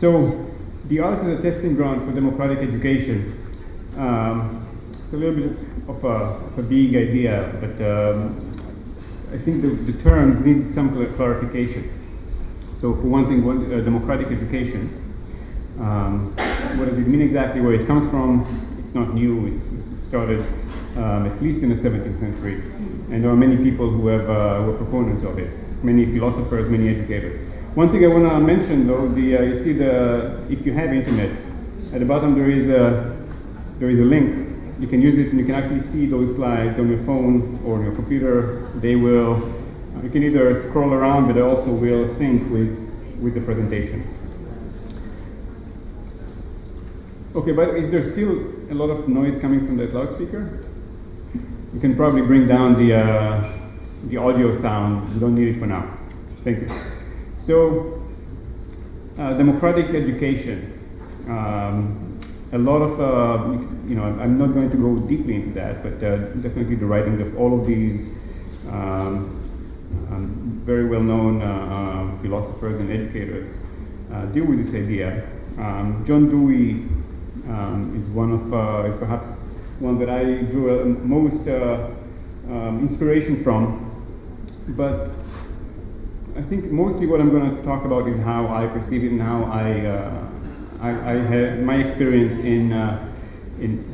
So, the arts is a testing ground for democratic education. It's a little bit of a big idea, but I think the terms need some clarification. So, for one thing, democratic education. What does it mean exactly? Where it comes from? It's not new. It started at least in the 17th century, and there are many people who were proponents of it. Many philosophers, many educators. One thing I want to mention, though, you see if you have internet, at the bottom there is a link. You can use it, and you can actually see those slides on your phone or on your computer. They will. You can either scroll around, but they also will sync with the presentation. Okay, but is there still a lot of noise coming from that loudspeaker? You can probably bring down the audio sound. You don't need it for now. Thank you. So, democratic education. A lot of, I'm not going to go deeply into that, but definitely the writing of all of these very well-known philosophers and educators deal with this idea. John Dewey is one of, is perhaps one that I drew most inspiration from, but I think mostly what I'm going to talk about is how I perceive it and how I had my experience in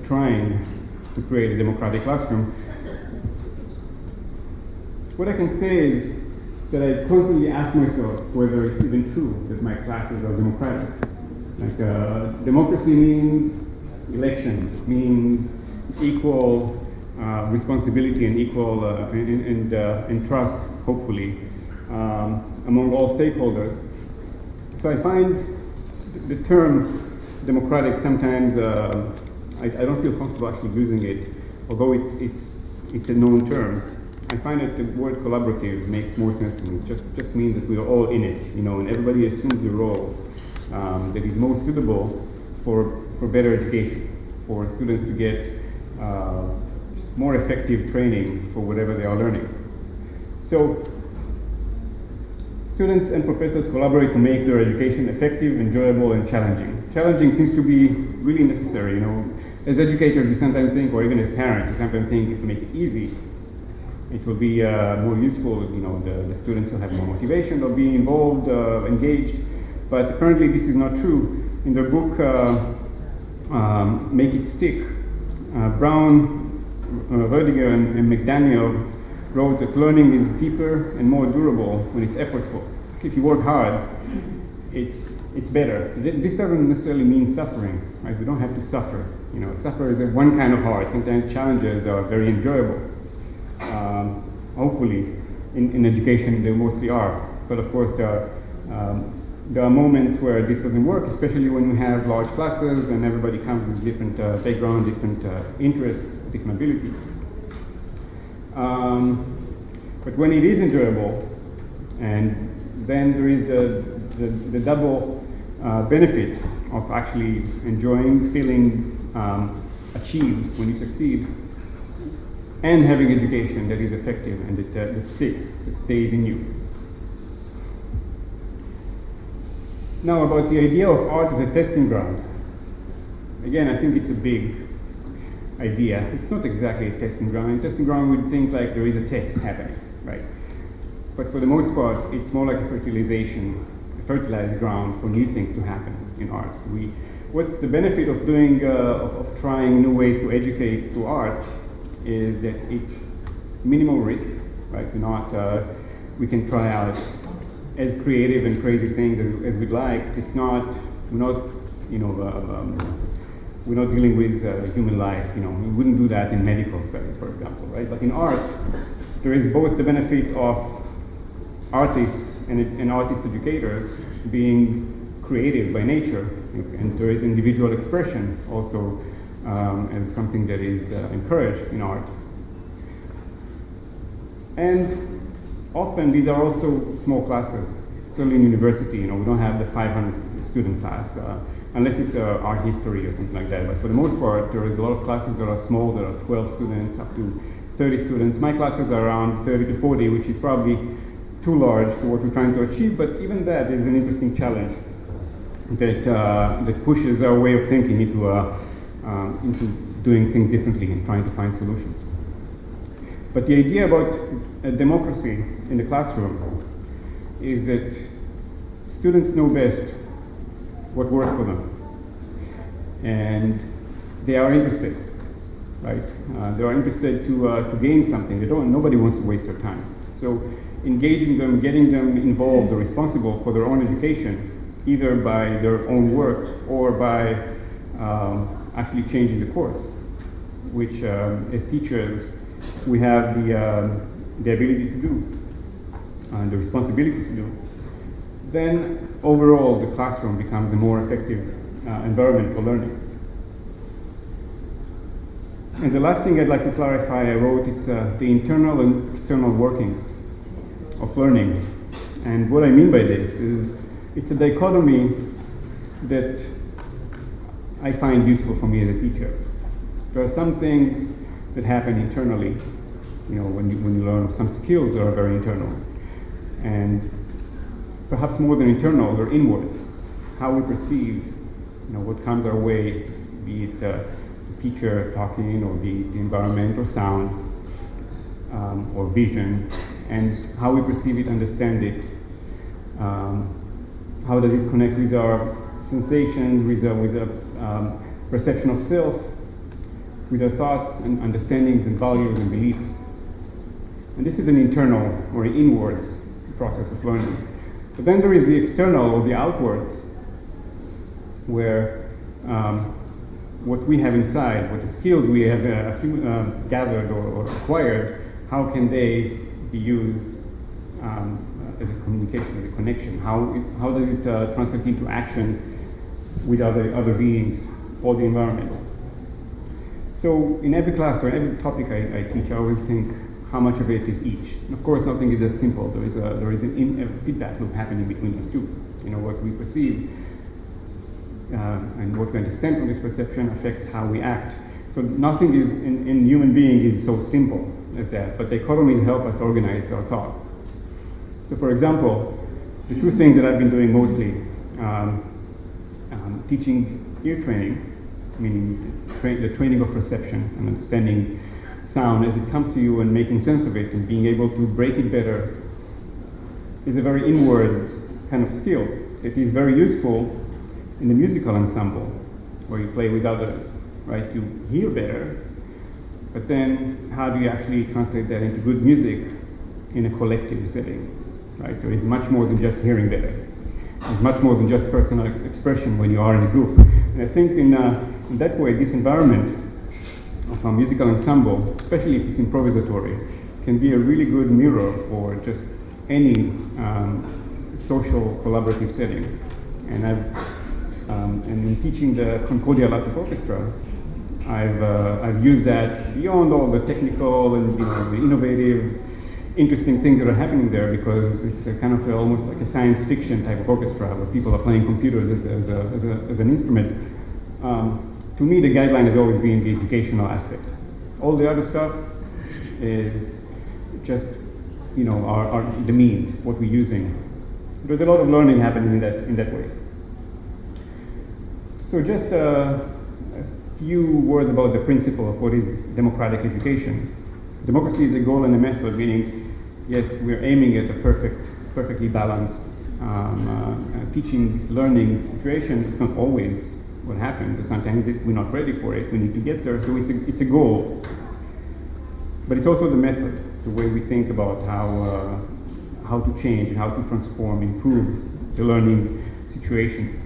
trying to create a democratic classroom. What I can say is that I constantly ask myself whether it's even true that my classes are democratic. Like democracy means elections, means equal responsibility and equal and trust, hopefully, among all stakeholders. So I find the term democratic sometimes I don't feel comfortable actually using it, although it's a known term. I find that the word collaborative makes more sense to me. It just means that we are all in it, and everybody assumes the role that is most suitable for better education, for students to get more effective training for whatever they are learning. So, students and professors collaborate to make their education effective, enjoyable, and challenging. Challenging seems to be really necessary, As educators, we sometimes think, or even as parents, we sometimes think if we make it easy, it will be more useful, the students will have more motivation, they'll be involved, engaged, but apparently this is not true. In their book, Make It Stick, Brown, Rödiger, and McDaniel wrote that learning is deeper and more durable when it's effortful. If you work hard, it's better. This doesn't necessarily mean suffering, right? We don't have to suffer. Suffer is one kind of hard. Sometimes challenges are very enjoyable. Hopefully, in education they mostly are. But of course, there are moments where this doesn't work, especially when we have large classes and everybody comes with different background, different interests, different abilities. But when it is enjoyable, and then there is the double benefit of actually enjoying, feeling achieved when you succeed, and having education that is effective and that sticks, that stays in you. Now, about the idea of art as a testing ground. Again, I think it's a big idea. It's not exactly a testing ground. A testing ground would think like there is a test happening, right? But for the most part, it's more like a fertilized ground for new things to happen in art. What's the benefit of doing, of trying new ways to educate through art is that it's minimal risk, right? We can try out as creative and crazy things as we'd like. We're not dealing with human life. We wouldn't do that in medical studies, for example, right? But in art, there is both the benefit of artists and artist educators being creative by nature, and there is individual expression also as something that is encouraged in art. And often these are also small classes. Certainly in university, we don't have the 500 student class, unless it's art history or something like that. But for the most part, there is a lot of classes that are small, that are 12 students, up to 30 students. My classes are around 30 to 40, which is probably too large for what we're trying to achieve, but even that is an interesting challenge. that pushes our way of thinking into doing things differently and trying to find solutions. But the idea about democracy in the classroom is that students know best what works for them, and they are interested, right? They are interested to gain something. Nobody wants to waste their time. So engaging them, getting them involved or responsible for their own education, either by their own work or by actually changing the course, which as teachers we have the ability to do and the responsibility to do, then overall the classroom becomes a more effective environment for learning. And the last thing I'd like to clarify, I wrote, it's the internal and external workings of learning. And what I mean by this is it's a dichotomy that I find useful for me as a teacher. There are some things that happen internally, when you learn some skills that are very internal. And perhaps more than internal, they're inwards. How we perceive, what comes our way, be it the teacher talking, or be it the environment, or sound, or vision, and how we perceive it, understand it. How does it connect with our sensations, with the perception of self, with our thoughts and understandings and values and beliefs. And this is an internal or an inwards process of learning. But then there is the external or the outwards, where what we have inside, what the skills we have gathered or acquired, how can they be used as a communication, as a connection? How does it translate into action with other beings or the environment? So in every class or every topic I teach, I always think how much of it is each. And of course, nothing is that simple. There is a feedback loop happening between these two. What we perceive and what we understand from this perception affects how we act. So nothing is in human being is so simple as that, but dichotomies help us organize our thought. So for example, the two things that I've been doing mostly, teaching ear training, meaning the training of perception and understanding sound as it comes to you and making sense of it and being able to break it better, is a very inward kind of skill. It is very useful in the musical ensemble where you play with others, right? You hear better, but then how do you actually translate that into good music in a collective setting, right? There is much more than just hearing better. There's much more than just personal expression when you are in a group. And I think in that way, this environment of a musical ensemble, especially if it's improvisatory, can be a really good mirror for just any social collaborative setting. And in teaching the Concordia Orchestra, I've used that beyond all the technical and the innovative, interesting things that are happening there, because it's a kind of almost like a science fiction type of orchestra where people are playing computers as an instrument. To me, the guideline has always been the educational aspect. All the other stuff is just the means, what we're using. There's a lot of learning happening in that way. So just a few words about the principle of what is democratic education. Democracy is a goal and a method, meaning, yes, we're aiming at a perfectly balanced teaching, learning situation. It's not always what happens. Sometimes we're not ready for it. We need to get there. So it's a goal. But it's also the method, the way we think about how to change and how to transform, improve the learning situation.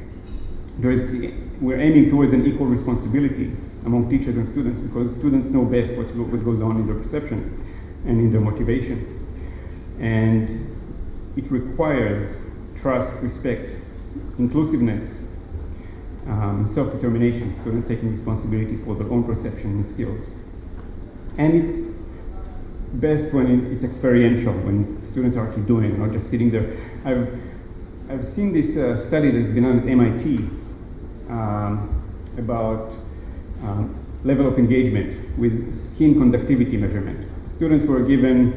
We're aiming towards an equal responsibility among teachers and students, because students know best what goes on in their perception and in their motivation. And it requires trust, respect, inclusiveness, self-determination, students taking responsibility for their own perception and skills. And it's best when it's experiential, when students are actually doing it, not just sitting there. I've seen this study that's been done at MIT about level of engagement with skin conductivity measurement. Students were given,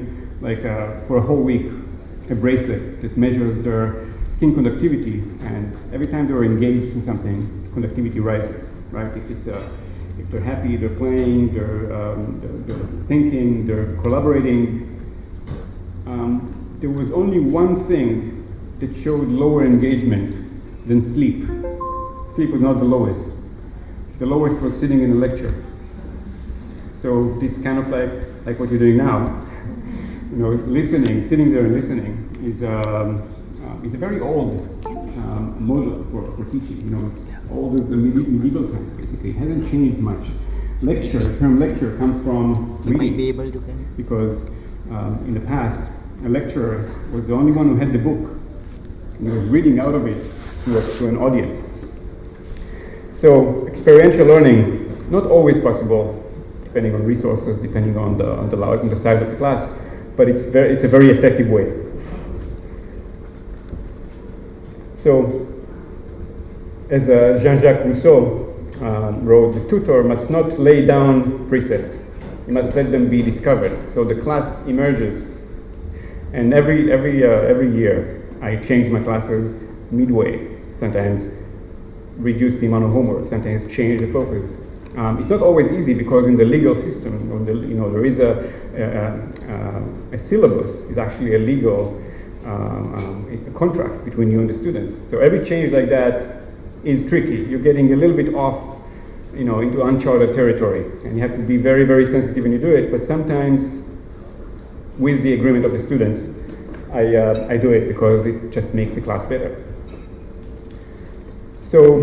for a whole week, a bracelet that measures their skin conductivity, and every time they're engaged in something, conductivity rises, right? If they're happy, they're playing, they're thinking, they're collaborating. There was only one thing that showed lower engagement than sleep. Sleep was not the lowest. The lowest was sitting in a lecture. So this kind of like what you're doing now, listening, sitting there and listening is a very old model for teaching. It's older than medieval times, basically. It hasn't changed much. Lecture, the term lecture comes from reading. Be able to because in the past, a lecturer was the only one who had the book. And he was reading out of it to an audience. So experiential learning, not always possible, depending on resources, depending on the size of the class, but it's a very effective way. So, as Jean-Jacques Rousseau wrote, the tutor must not lay down precepts; he must let them be discovered. So the class emerges, and every year I change my classes midway. Sometimes reduce the amount of homework, sometimes change the focus. It's not always easy because in the legal system, there is a syllabus. It's actually a legal a contract between you and the students. So every change like that is tricky. You're getting a little bit off, into uncharted territory, and you have to be very, very sensitive when you do it. But sometimes, with the agreement of the students, I do it because it just makes the class better. So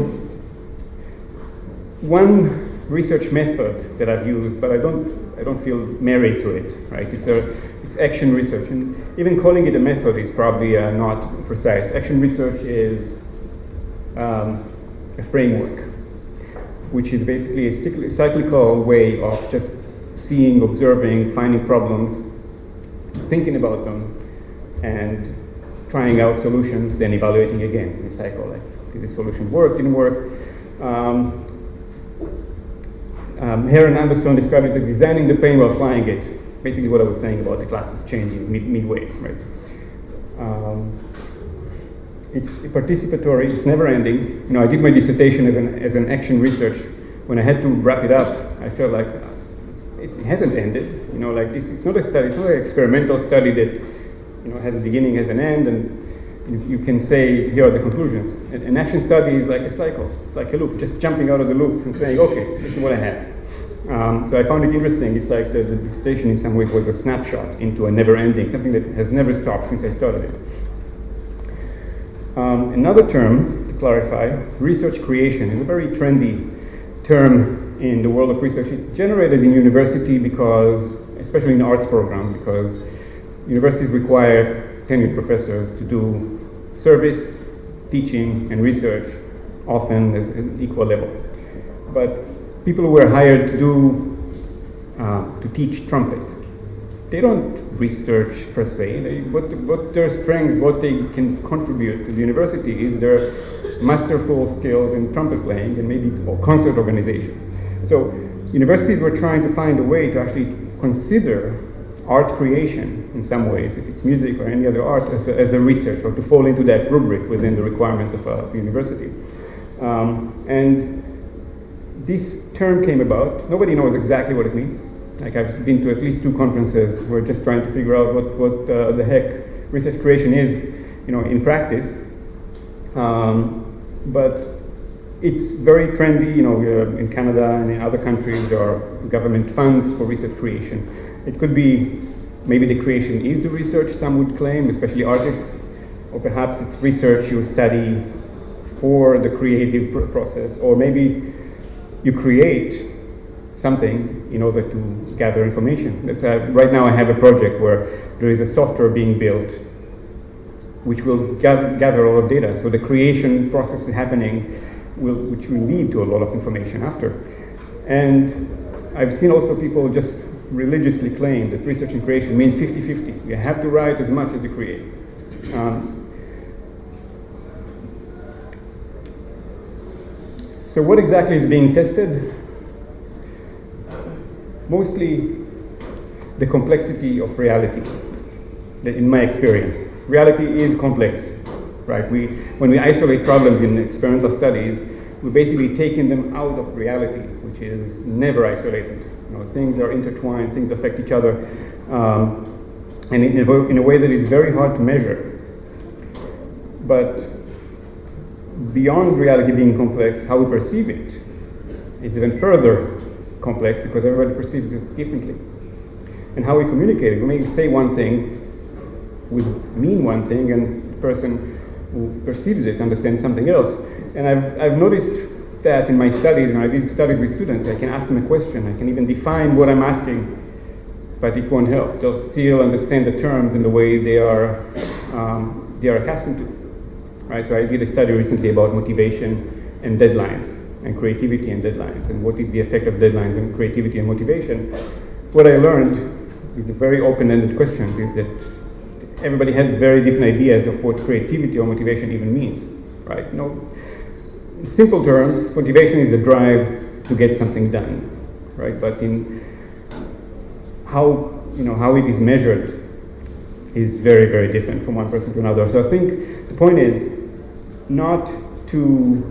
one research method that I've used, but I don't feel married to it, right? It's action research, and even calling it a method is probably not precise. Action research is a framework, which is basically a cyclical way of just seeing, observing, finding problems, thinking about them, and trying out solutions, then evaluating again in a cycle. Like, did the solution work, didn't work? Heron Anderson described it as designing the plane while flying it. Basically what I was saying about the classes changing midway, right? It's participatory, it's never ending. I did my dissertation as an action research. When I had to wrap it up, I felt like it hasn't ended. It's not a study, it's not an experimental study that has a beginning, has an end, and you can say, here are the conclusions. An action study is like a cycle. It's like a loop, just jumping out of the loop and saying, okay, this is what I have. So I found it interesting. It's like the dissertation in some ways was a snapshot into a never-ending, something that has never stopped since I started it. Another term, to clarify, research creation, is a very trendy term in the world of research. It's generated in university because, especially in the arts program, because universities require tenured professors to do service, teaching, and research, often at an equal level. But people who were hired to teach trumpet, they don't research per se. What their strengths, what they can contribute to the university is their masterful skills in trumpet playing and maybe concert organization. So universities were trying to find a way to actually consider art creation in some ways, if it's music or any other art, as a research, or to fall into that rubric within the requirements of a university. And this term came about. Nobody knows exactly what it means. Like, I've been to at least 2 conferences. We're just trying to figure out what the heck research creation is, in practice. But it's very trendy. In Canada and in other countries, there are government funds for research creation. It could be maybe the creation is the research, some would claim, especially artists, or perhaps it's research you study for the creative process, or maybe you create something in order to gather information. Right now I have a project where there is a software being built which will gather a lot of data. So the creation process is happening, which will lead to a lot of information after. And I've seen also people just religiously claim that research and creation means 50-50. You have to write as much as you create. So what exactly is being tested? Mostly the complexity of reality, in my experience. Reality is complex. right? When we isolate problems in experimental studies, we're basically taking them out of reality, which is never isolated. You know, things are intertwined, things affect each other, and in a way that is very hard to measure. But beyond reality being complex, how we perceive it is even further complex because everybody perceives it differently. And how we communicate it, we may say one thing, we mean one thing, and the person who perceives it understands something else. And I've noticed that in my studies, when I did studies with students, I can ask them a question, I can even define what I'm asking, but it won't help. They'll still understand the terms in the way they are accustomed to. Right? So I did a study recently about motivation and deadlines, and creativity and deadlines, and what is the effect of deadlines on creativity and motivation. What I learned is a very open-ended question, is that everybody had very different ideas of what creativity or motivation even means, right? In simple terms, motivation is the drive to get something done, right? But in how it is measured is very, very different from one person to another. So I think the point is not to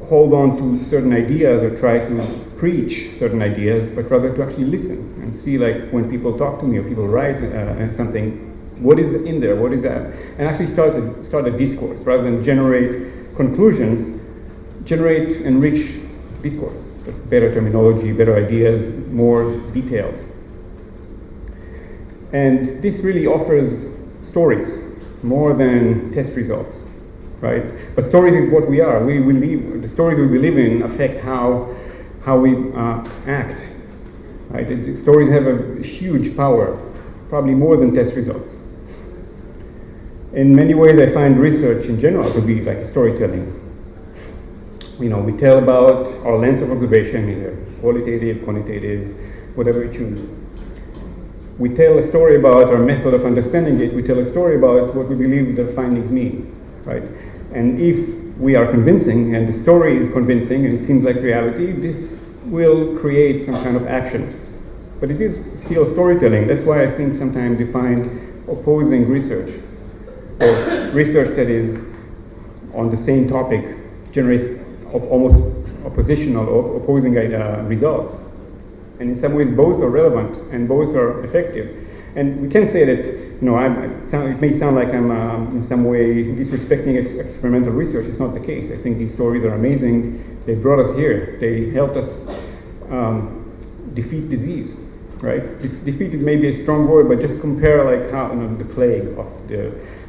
hold on to certain ideas or try to preach certain ideas, but rather to actually listen and see, like, when people talk to me or people write something, what is in there, what is that? And actually start a discourse rather than generate conclusions, generate and rich discourse. That's better terminology, better ideas, more details. And this really offers stories more than test results. Right? But stories is what we are. The stories we live in affect how we act. Right? Stories have a huge power, probably more than test results. In many ways, I find research in general to be like storytelling. We tell about our lens of observation, either qualitative, quantitative, whatever you choose. We tell a story about our method of understanding it. We tell a story about what we believe the findings mean. Right? And if we are convincing, and the story is convincing, and it seems like reality, this will create some kind of action. But it is still storytelling. That's why I think sometimes you find opposing research, or research that is on the same topic, generates almost oppositional or opposing results. And in some ways, both are relevant and both are effective. And we can say that, it may sound like I'm in some way disrespecting experimental research. It's not the case. I think these stories are amazing. They brought us here. They helped us defeat disease, right? This defeat is maybe a strong word, but just compare like how the plague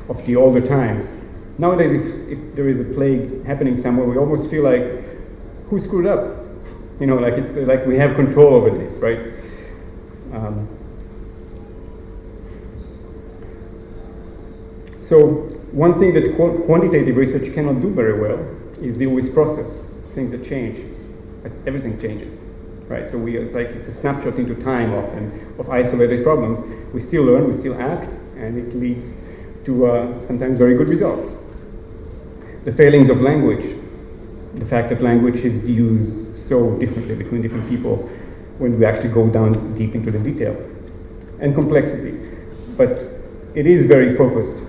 of the older times. Nowadays, if there is a plague happening somewhere, we almost feel like, who screwed up? Like it's like we have control over this, right? So one thing that quantitative research cannot do very well is deal with process, things that change. Everything changes, right? So it's a snapshot into time often of isolated problems. We still learn, we still act, and it leads to sometimes very good results. The failings of language, the fact that language is used so differently between different people when we actually go down deep into the detail, and complexity. But it is very focused,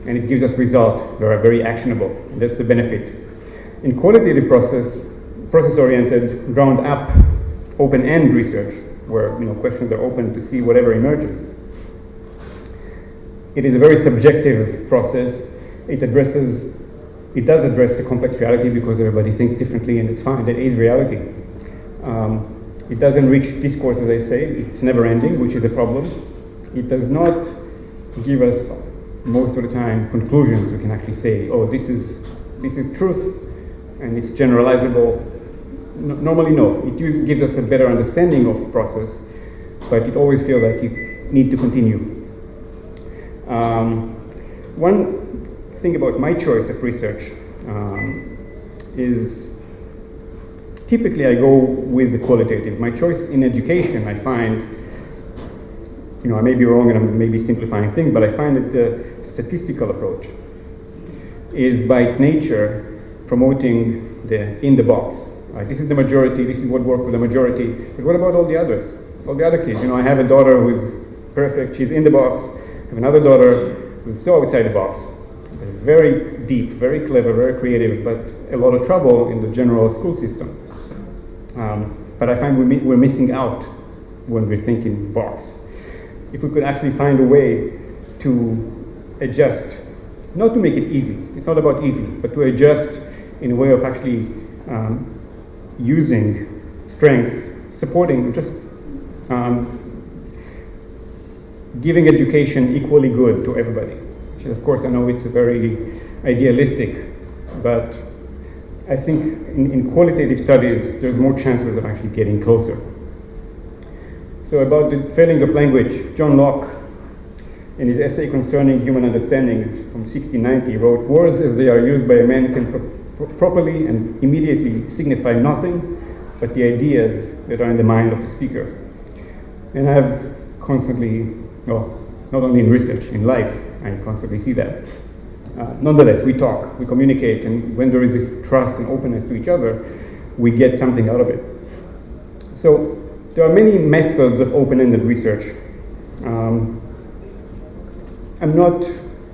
and it gives us results that are very actionable, and that's the benefit. In qualitative process-oriented, ground-up, open-end research, where questions are open to see whatever emerges, it is a very subjective process. It does address the complex reality because everybody thinks differently, and it's fine. That is reality. It does enrich discourse, as I say. It's never ending, which is a problem. It does not give us, most of the time, conclusions. We can actually say, oh, this is truth, and it's generalizable. Normally, no. It gives us a better understanding of process, but it always feels like you need to continue. One thing about my choice of research is typically I go with the qualitative. My choice in education, I find, I may be wrong and I may be simplifying things, but I find that the statistical approach is by its nature promoting the in the box. Right? This is the majority, this is what worked for the majority, but what about all the others? All the other kids? I have a daughter who's perfect, she's in the box. I have another daughter who's so outside the box. very deep, very clever, very creative, but a lot of trouble in the general school system. But I find we're missing out when we're thinking box. If we could actually find a way to adjust, not to make it easy, it's not about easy, but to adjust in a way of actually using strength, supporting, just giving education equally good to everybody. Which of course I know it's a very idealistic, but I think in qualitative studies there's more chances of actually getting closer. So about the failing of language, John Locke, in his essay concerning human understanding from 1690, wrote, "Words as they are used by a man can properly and immediately signify nothing but the ideas that are in the mind of the speaker." And I've constantly, well, not only in research, in life, I constantly see that. Nonetheless, we talk, we communicate, and when there is this trust and openness to each other, we get something out of it. So there are many methods of open-ended research. I'm not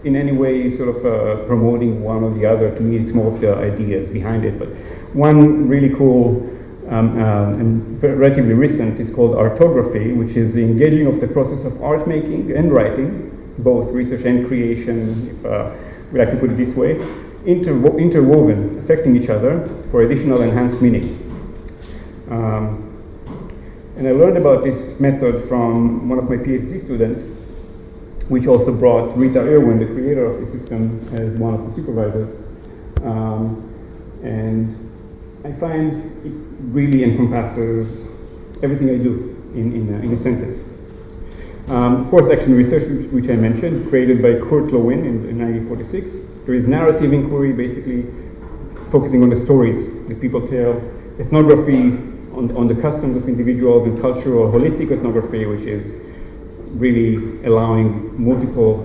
in any way sort of promoting one or the other. To me, it's more of the ideas behind it. But one really cool and relatively recent is called Orthography, which is the engaging of the process of art making and writing, both research and creation, if we like to put it this way, interwoven, affecting each other for additional enhanced meaning. And I learned about this method from one of my PhD students, which also brought Rita Irwin, the creator of the system, as one of the supervisors. And I find it really encompasses everything I do in a sentence. Of course, action research, which I mentioned, created by Kurt Lewin in 1946. There is narrative inquiry, basically focusing on the stories that people tell. Ethnography on the customs of individuals, and cultural holistic ethnography, which is really allowing multiple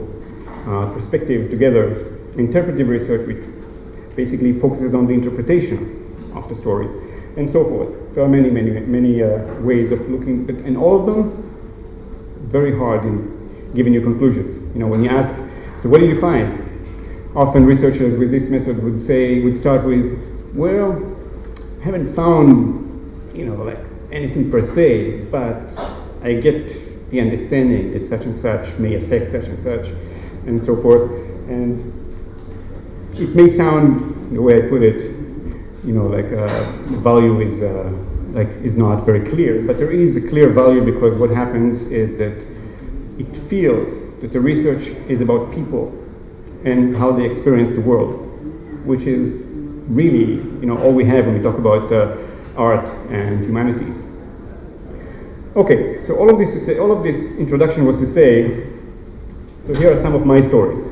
perspectives together. Interpretive research, which basically focuses on the interpretation of the stories, and so forth. There are many ways of looking, and all of them very hard in giving you conclusions. You know, when you ask, so what did you find? Often researchers with this method would start with, well, I haven't found, like anything per se, but I get the understanding that such and such may affect such and such, and so forth. And it may sound, the way I put it, like the value is not very clear, but there is a clear value, because what happens is that it feels that the research is about people and how they experience the world, which is really, all we have when we talk about art and humanities. Okay, so all of this introduction was to say, so here are some of my stories.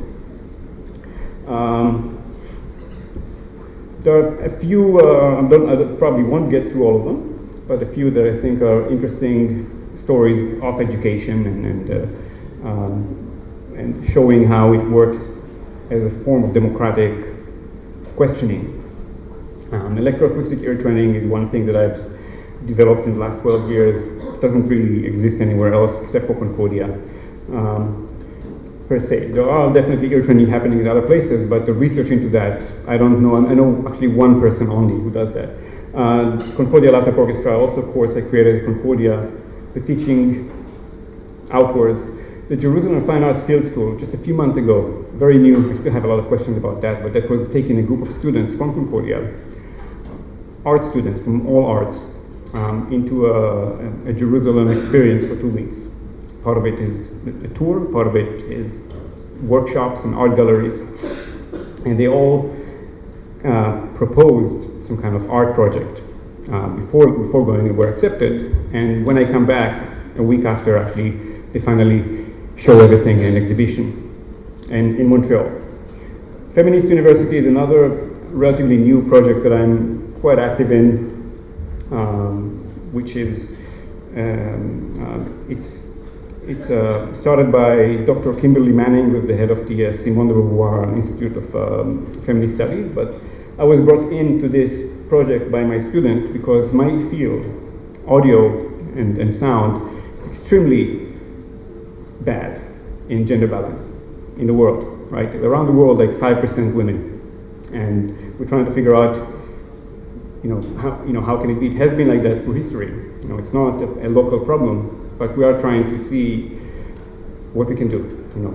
There are a few, I probably won't get through all of them, but a few that I think are interesting stories of education and showing how it works as a form of democratic questioning. Electroacoustic ear training is one thing that I've developed in the last 12 years. It doesn't really exist anywhere else except for Concordia, per se. There are definitely ear training happening in other places, but the research into that, I don't know. I know actually one person only who does that. Concordia Orchestra, also of course I created Concordia, the teaching outwards. The Jerusalem Fine Arts Field School, just a few months ago, very new, I still have a lot of questions about that, but that was taking a group of students from Concordia, art students from all arts, into a Jerusalem experience for 2 weeks. Part of it is a tour, part of it is workshops and art galleries, and they all proposed some kind of art project before going and were accepted. And when I come back a week after, actually, they finally show everything in an exhibition and in Montreal. Feminist University is another relatively new project that I'm quite active in, which is it's started by Dr. Kimberly Manning, who's the head of the Simone de Beauvoir Institute of Feminist Studies. But I was brought into this project by my student because my field, audio and sound, is extremely bad in gender balance in the world. right? Around the world, like 5% women. And we're trying to figure out, how can it be? It has been like that through history. It's not a local problem, but we are trying to see what we can do,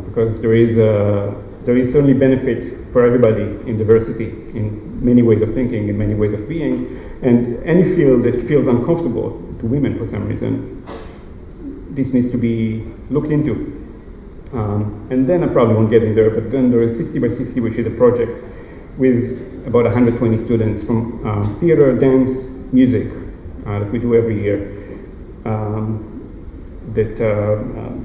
because there is certainly benefit for everybody in diversity, in many ways of thinking, in many ways of being, and any field that feels uncomfortable to women for some reason, this needs to be looked into. And then I probably won't get in there, but then there is 60 by 60, which is a project with about 120 students from theater, dance, music that we do every year.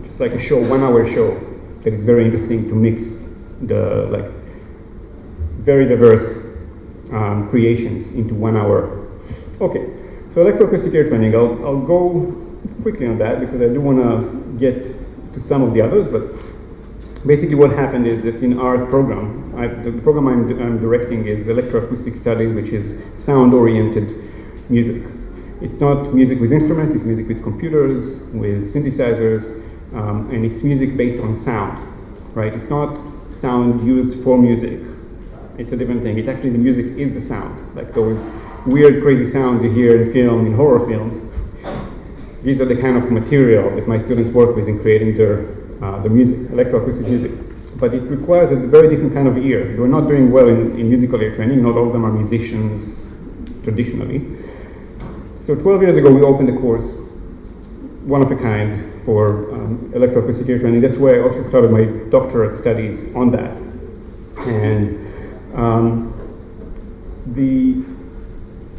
Just like a show, 1 hour show, that is very interesting to mix the very diverse creations into 1 hour. Okay, so electroacoustic ear training, I'll go quickly on that because I do want to get to some of the others, but basically what happened is that in our program, the program I'm directing is Electroacoustic Studies, which is sound-oriented music. It's not music with instruments, it's music with computers, with synthesizers, and it's music based on sound, right? It's not sound used for music. It's a different thing. It's actually the music is the sound, like those weird, crazy sounds you hear in horror films. These are the kind of material that my students work with in creating the music, electroacoustic music. But it requires a very different kind of ear. We're not doing well in musical ear training. Not all of them are musicians traditionally. So 12 years ago, we opened a course, one of a kind, for electroacoustic ear training. That's where I also started my doctorate studies on that. And the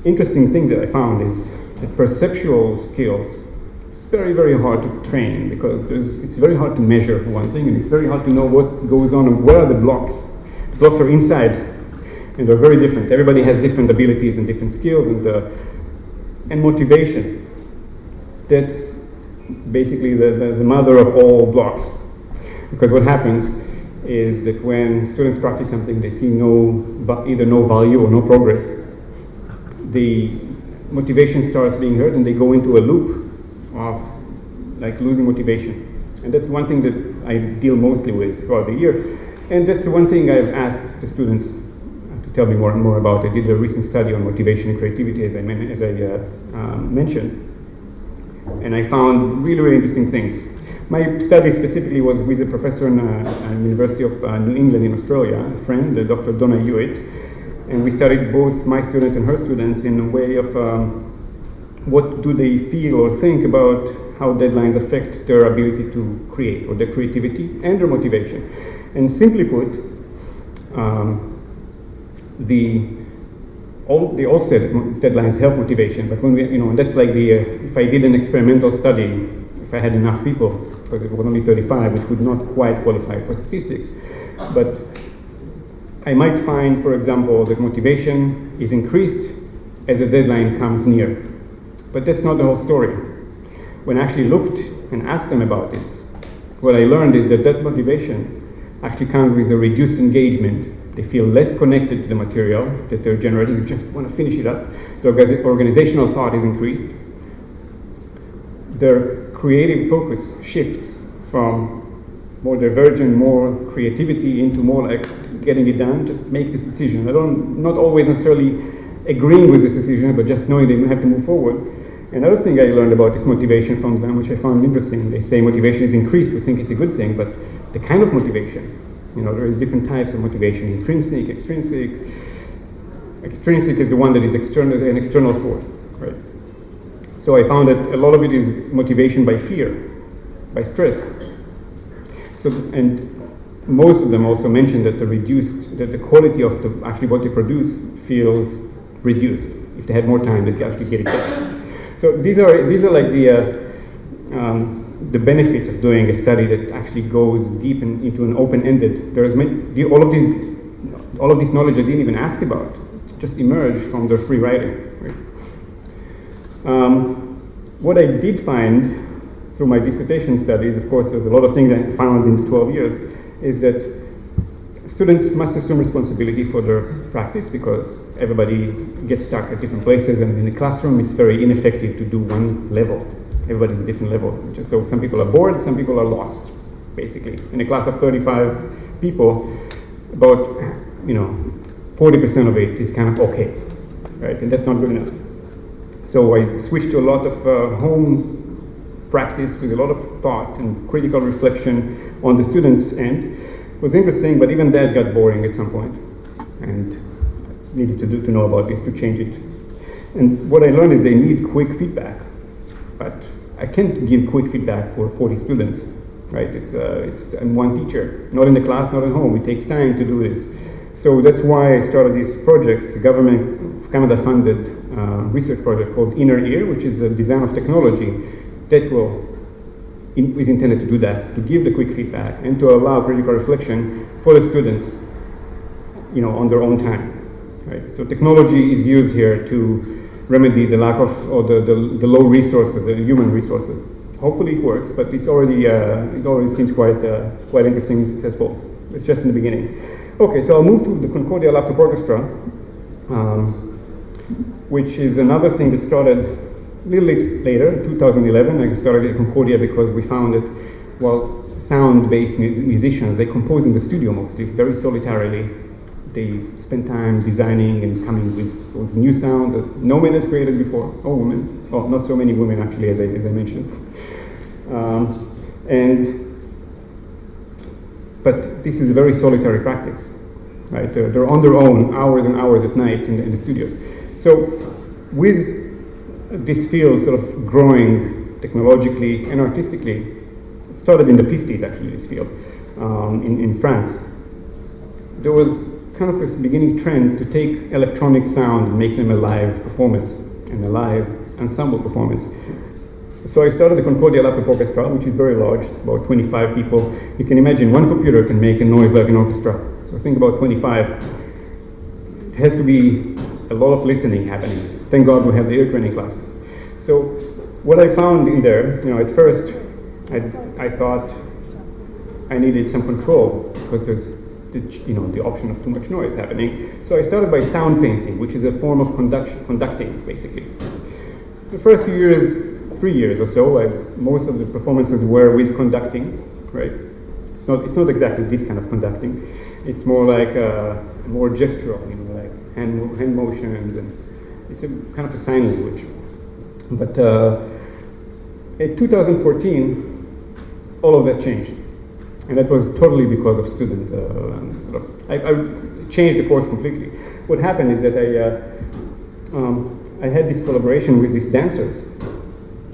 interesting thing that I found is that perceptual skills, it's very, very hard to train because it's very hard to measure for one thing, and it's very hard to know what goes on and where are the blocks. The blocks are inside, and they're very different. Everybody has different abilities and different skills, and motivation. That's basically the mother of all blocks. Because what happens is that when students practice something, they see either no value or no progress. The motivation starts being hurt and they go into a loop of losing motivation. And that's one thing that I deal mostly with throughout the year. And that's the one thing I've asked the students to tell me more and more about. I did a recent study on motivation and creativity, as I mentioned. And I found really, really interesting things. My study specifically was with a professor in the University of New England in Australia, a friend, Dr. Donna Hewitt. And we studied both my students and her students in a way of what do they feel or think about how deadlines affect their ability to create, or their creativity and their motivation. And simply put, they all said deadlines help motivation, but when that's like if I did an experimental study, if I had enough people, because it was only 35, it would not quite qualify for statistics. But I might find, for example, that motivation is increased as the deadline comes near. But that's not the whole story. When I actually looked and asked them about this, what I learned is that motivation actually comes with a reduced engagement. They feel less connected to the material that they're generating, they just want to finish it up. The organizational thought is increased. Their creative focus shifts from more divergent, more creativity into more like getting it done, just make this decision. Not always necessarily agreeing with this decision, but just knowing they have to move forward. Another thing I learned about is motivation from them, which I found interesting. They say motivation is increased, we think it's a good thing, but the kind of motivation, there is different types of motivation, intrinsic, extrinsic. Extrinsic is the one that is an external force, right? So I found that a lot of it is motivation by fear, by stress. And most of them also mentioned that the quality of actually what they produce feels reduced. If they had more time, they could actually get it done. So these are like the benefits of doing a study that actually goes deep into an open-ended. All of this knowledge I didn't even ask about just emerged from their free writing. Right? What I did find through my dissertation studies, of course, there's a lot of things I found in the 12 years, is that students must assume responsibility for their practice because everybody gets stuck at different places, and in the classroom it's very ineffective to do one level. Everybody's a different level. So some people are bored, some people are lost, basically. In a class of 35 people, about 40% of it is kind of okay, right? And that's not good enough. So I switched to a lot of home practice with a lot of thought and critical reflection on the students' end. It was interesting, but even that got boring at some point, and needed to know about this to change it. And what I learned is they need quick feedback, but I can't give quick feedback for 40 students, right? I'm one teacher, not in the class, not at home. It takes time to do this. So that's why I started this project. It's a government of Canada-funded research project called Inner Ear, which is a design of technology that is intended to do that, to give the quick feedback and to allow critical reflection for the students, on their own time. Right? So technology is used here to remedy the lack of, or the low resources, the human resources. Hopefully it works, but it already seems quite interesting and successful. It's just in the beginning. Okay, so I'll move to the Concordia Laptop Orchestra, which is another thing that started a little later, in 2011. I started at Concordia because we found that while sound-based musicians, they compose in the studio mostly, very solitarily. They spend time designing and coming with those new sounds that no man has created before, or women. Oh, not so many women actually, as I mentioned. But this is a very solitary practice, right? They're on their own hours and hours at night in the studios. So with this field sort of growing technologically and artistically, it started in the 50s actually, this field, in France. There was kind of a beginning trend to take electronic sound and make them a live performance and a live ensemble performance. So I started the Concordia Laptop Orchestra, which is very large. It's about 25 people. You can imagine one computer can make a noise like an orchestra. So think about 25. It has to be a lot of listening happening. Thank God we have the ear training classes. So what I found in there, at first I thought I needed some control because there's the option of too much noise happening. So I started by sound painting, which is a form of conducting, basically. The first few years, 3 years or so, most of the performances were with conducting, right? It's not exactly this kind of conducting. It's more like more gestural, like hand motions, and it's a kind of a sign language. But in 2014, all of that changed. And that was totally because of student I changed the course completely. What happened is that I had this collaboration with these dancers,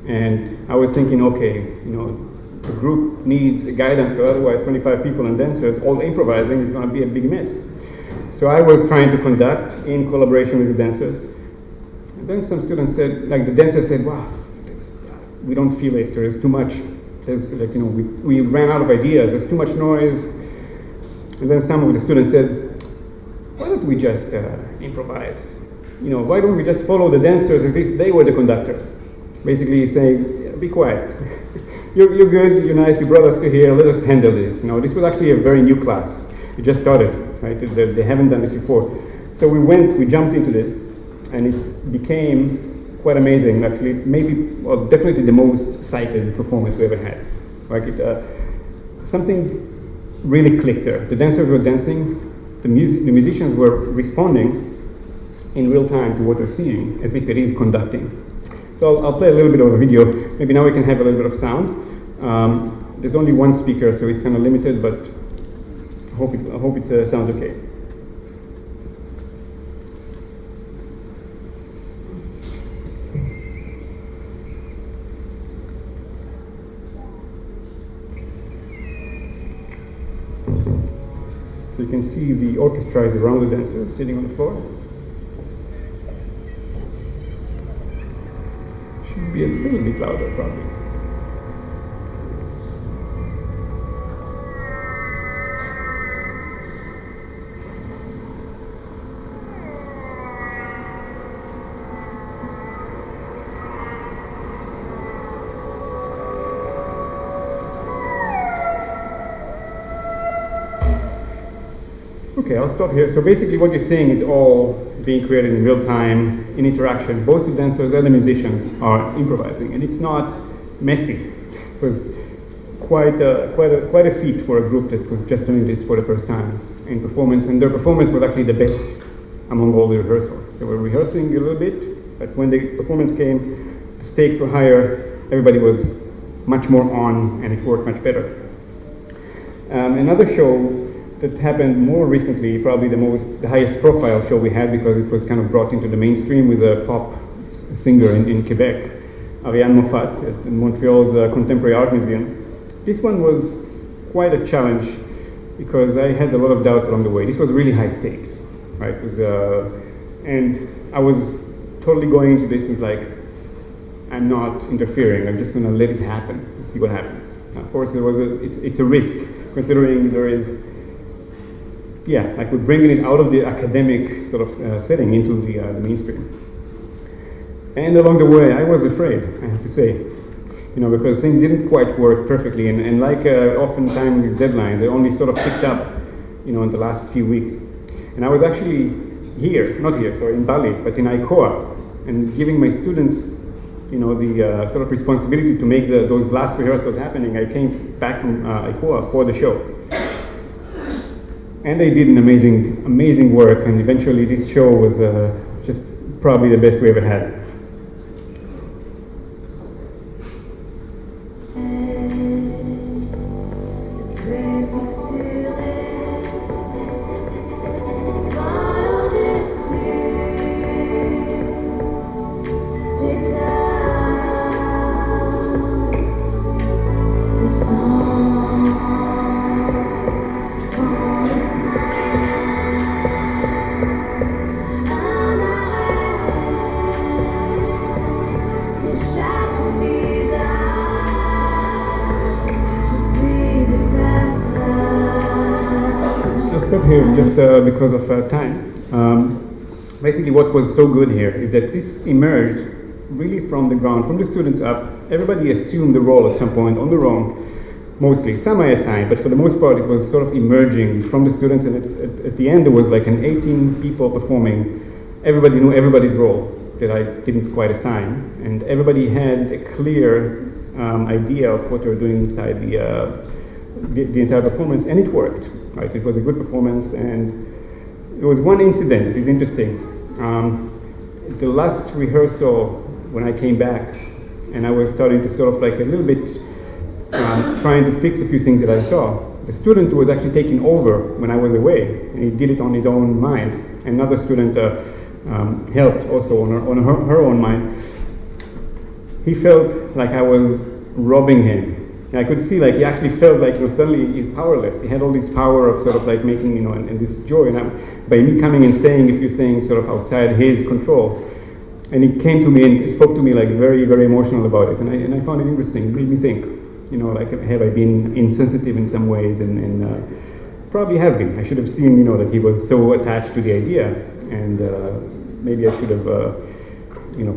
and I was thinking, okay, the group needs guidance, because otherwise 25 people and dancers all improvising is going to be a big mess. So I was trying to conduct in collaboration with the dancers. And then some students said, like the dancers said, wow, we don't feel it, there is too much. There's we ran out of ideas, there's too much noise. And then some of the students said, why don't we just improvise? Why don't we just follow the dancers as if they were the conductors? Basically saying, be quiet. You're good, you're nice, you brought us to here, let us handle this. This was actually a very new class. It just started, right? They haven't done this before. So we jumped into this, and it became quite amazing, actually. Definitely the most cited performance we ever had. Like something really clicked there. The dancers were dancing, the musicians were responding in real time to what they're seeing, as if it is conducting. So I'll play a little bit of a video. Maybe now we can have a little bit of sound. There's only one speaker, so it's kind of limited, but I hope it sounds okay. So you can see the orchestra is around the dancers sitting on the floor. Should be a little bit louder, probably. Okay, I'll stop here. So basically what you're seeing is all being created in real time, in interaction. Both the dancers and the musicians are improvising, and it's not messy. Because quite a feat for a group that was just doing this for the first time in performance, and their performance was actually the best among all the rehearsals. They were rehearsing a little bit, but when the performance came, the stakes were higher, everybody was much more on, and it worked much better. Another show that happened more recently, probably the highest profile show we had, because it was kind of brought into the mainstream with a pop singer in Quebec, Ariane Moffat, at Montreal's Contemporary Art Museum. This one was quite a challenge because I had a lot of doubts along the way. This was really high stakes, right? And I was totally going into this as like, I'm not interfering, I'm just going to let it happen and see what happens. Now, of course, it's a risk, considering there is, like we're bringing it out of the academic sort of setting into the mainstream. And along the way, I was afraid, I have to say, because things didn't quite work perfectly, and like oftentimes these deadlines, they only sort of picked up, in the last few weeks. And I was actually in Bali, but in ICOAH, and giving my students, the sort of responsibility to make those last rehearsals happening. I came back from ICOAH for the show. And they did an amazing work, and eventually this show was just probably the best we ever had. Because of time. Basically what was so good here is that this emerged really from the ground, from the students up. Everybody assumed the role at some point on their own, mostly. Some I assigned, but for the most part it was sort of emerging from the students, and at the end there was like an 18 people performing. Everybody knew everybody's role that I didn't quite assign, and everybody had a clear idea of what they were doing inside the entire performance, and it worked. Right? It was a good performance, and there was one incident. It's interesting. The last rehearsal, when I came back, and I was starting to sort of like a little bit trying to fix a few things that I saw. The student who was actually taking over when I was away, and he did it on his own mind. Another student helped also on her own mind. He felt like I was robbing him. And I could see, like, he actually felt like, suddenly he's powerless. He had all this power of sort of like making, and this joy. And by me coming and saying a few things sort of outside his control, and he came to me and spoke to me like very, very emotional about it. And I found it interesting. It made me think, like, have I been insensitive in some ways? And probably have been. I should have seen, that he was so attached to the idea, and maybe I should have,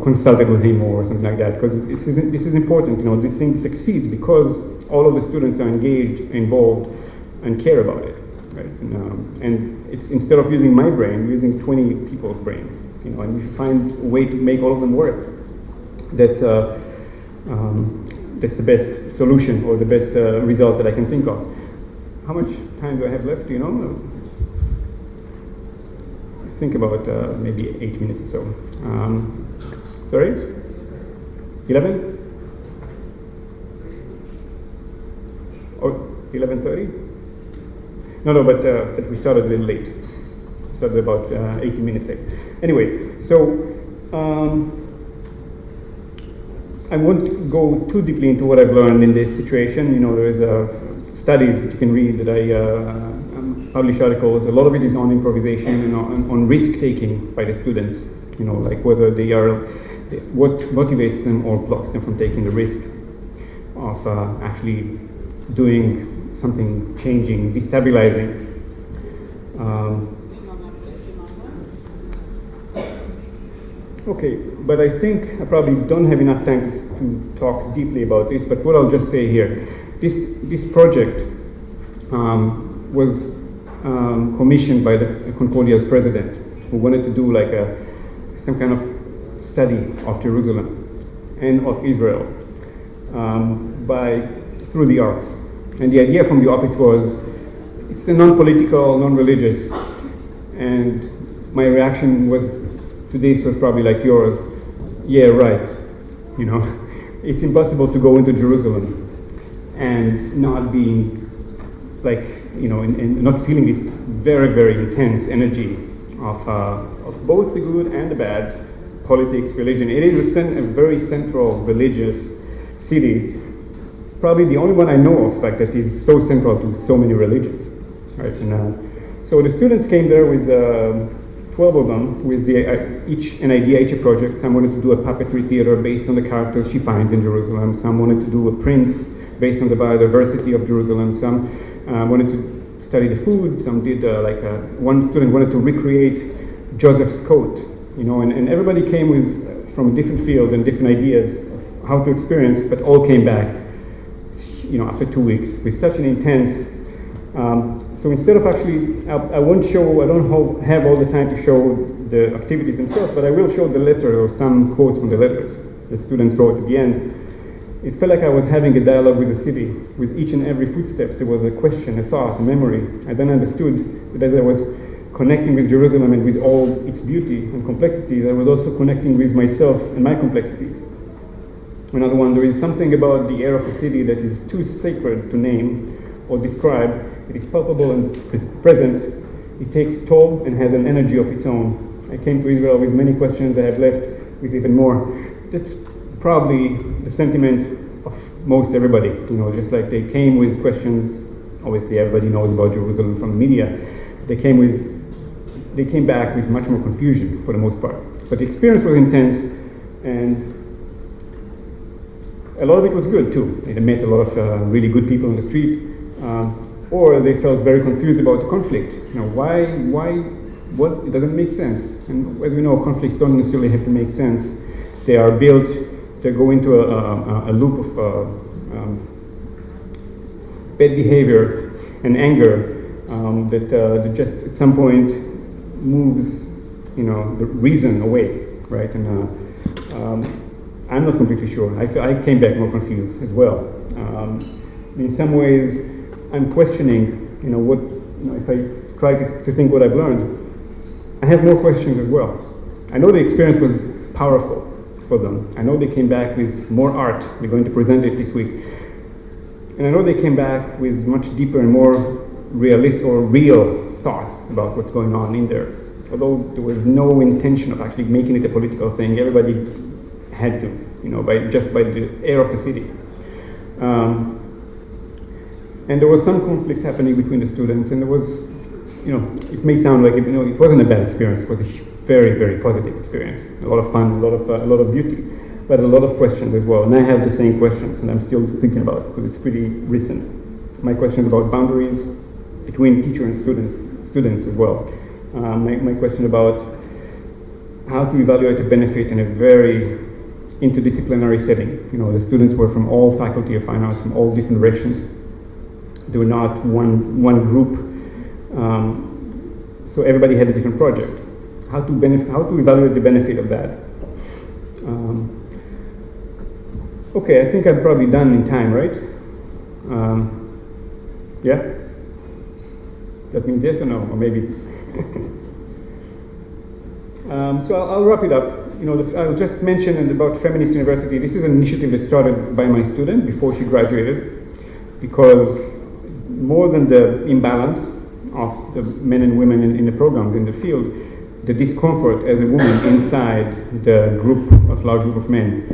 consulted with him or something like that, because this is important. This thing succeeds because all of the students are engaged, involved, and care about it, right? And it's, instead of using my brain, we're using 20 people's brains, and we should find a way to make all of them work. That's the best solution, or the best result that I can think of. How much time do I have left? Do you know? I think about maybe 8 minutes or so. Sorry? 11? Or 11:30? No, but we started a little late. Started about 18 minutes late. Anyways, so I won't go too deeply into what I've learned in this situation. There's studies that you can read that I publish articles. A lot of it is on improvisation and on risk-taking by the students. Like whether they are, what motivates them or blocks them from taking the risk of actually doing something, changing, destabilizing. Okay, but I think I probably don't have enough time to talk deeply about this, but what I'll just say here, this project was commissioned by the Concordia's president, who wanted to do like some kind of study of Jerusalem and of Israel through the arts. And the idea from the office was, it's a non-political, non-religious. And my reaction to this was probably like yours. Yeah, right. You know, it's impossible to go into Jerusalem and not being like, you know, and not feeling this very, very intense energy of both the good and the bad, politics, religion. It is a very central religious city, probably the only one I know of like that is so central to so many religions, right? And so the students came there with 12 of them, with each an idea, each a project. Some wanted to do a puppetry theater based on the characters she finds in Jerusalem. Some wanted to do a prince based on the biodiversity of Jerusalem. Some wanted to study the food. Some did one student wanted to recreate Joseph's coat, you know, and everybody came from a different field and different ideas of how to experience, but all came back, you know, after 2 weeks with such an intense. So instead of actually, I don't have all the time to show the activities themselves, but I will show the letter or some quotes from the letters the students wrote at the end. It felt like I was having a dialogue with the city. With each and every footsteps, there was a question, a thought, a memory. I then understood that as I was connecting with Jerusalem and with all its beauty and complexities, I was also connecting with myself and my complexities. Another one, there is something about the air of the city that is too sacred to name or describe. It is palpable and present. It takes toll and has an energy of its own. I came to Israel with many questions. I have left with even more. That's probably the sentiment of most everybody. You know, just like they came with questions. Obviously, everybody knows about Jerusalem from the media. They came back with much more confusion for the most part. But the experience was intense, and a lot of it was good too. They met a lot of really good people on the street, or they felt very confused about the conflict. You know, what? It doesn't make sense. And as we know, conflicts don't necessarily have to make sense. They are built. They go into a loop of bad behavior and anger that just at some point moves, you know, the reason away, right? And I'm not completely sure. I came back more confused as well. In some ways, I'm questioning, you know, if I try to think what I've learned, I have more questions as well. I know the experience was powerful for them. I know they came back with more art. They're going to present it this week. And I know they came back with much deeper and more realist or real thoughts about what's going on in there. Although there was no intention of actually making it a political thing, everybody had to, you know, just by the air of the city. And there was some conflicts happening between the students, and there was, you know, it may sound like it, you know, it wasn't a bad experience. It was a very, very positive experience. A lot of fun, a lot of beauty, but a lot of questions as well. And I have the same questions, and I'm still thinking about it because it's pretty recent. My questions about boundaries between teacher and students as well. My question about how to evaluate the benefit in a very interdisciplinary setting. You know, the students were from all faculty of fine arts, from all different directions. They were not one group, so everybody had a different project. How to evaluate the benefit of that? Okay, I think I'm probably done in time, right? Yeah? That means yes or no, or maybe. So I'll wrap it up. You know, I'll just mention about Feminist University. This is an initiative that started by my student before she graduated, because more than the imbalance of the men and women in the programs, in the field, the discomfort as a woman inside the large group of men,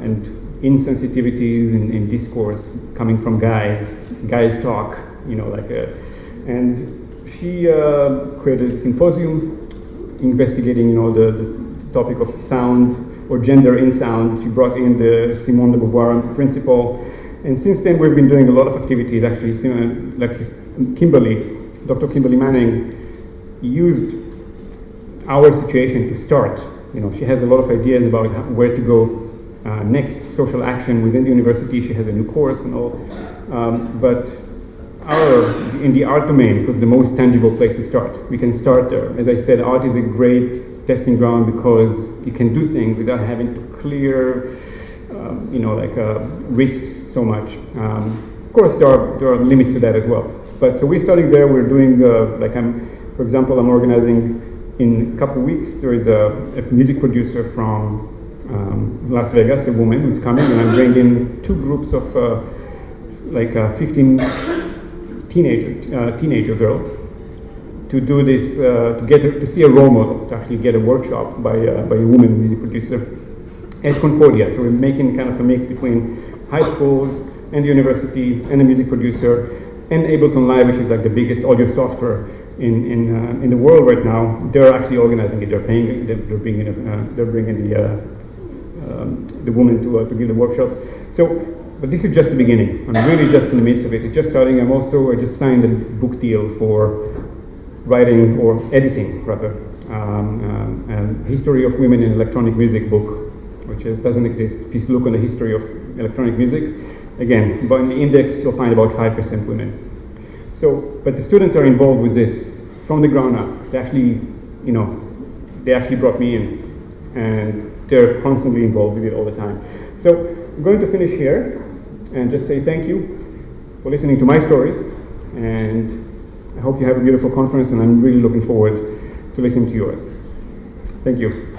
and insensitivities in discourse coming from guys talk, you know, and she created a symposium investigating, you know, the topic of sound or gender in sound. She brought in the Simone de Beauvoir principle. And since then, we've been doing a lot of activities. Actually, like Dr. Kimberly Manning used our situation to start. You know, she has a lot of ideas about where to go next, social action within the university. She has a new course and all. But in the art domain, it was the most tangible place to start. We can start there. As I said, art is a great testing ground because you can do things without having to clear, risks so much. Of course, there are limits to that as well. But so we're starting there. We're doing for example, I'm organizing in a couple of weeks. There is a music producer from Las Vegas, a woman who's coming, and I'm bringing two groups of 15 teenager girls to do this, to see a role model, to actually get a workshop by a woman music producer at Concordia. So we're making kind of a mix between high schools and the university and a music producer, and Ableton Live, which is like the biggest audio software in the world right now. They're actually organizing it. They're paying it. They're bringing the woman to give the workshops. So, but this is just the beginning. I'm really just in the midst of it. It's just starting. I just signed a book deal for writing, or editing rather, History of Women in Electronic Music book, which doesn't exist. If you look on the history of electronic music, again, but in the index you'll find about 5% women. So, but the students are involved with this from the ground up. They actually brought me in, and they're constantly involved with it all the time. So I'm going to finish here and just say thank you for listening to my stories, and I hope you have a beautiful conference, and I'm really looking forward to listening to yours. Thank you.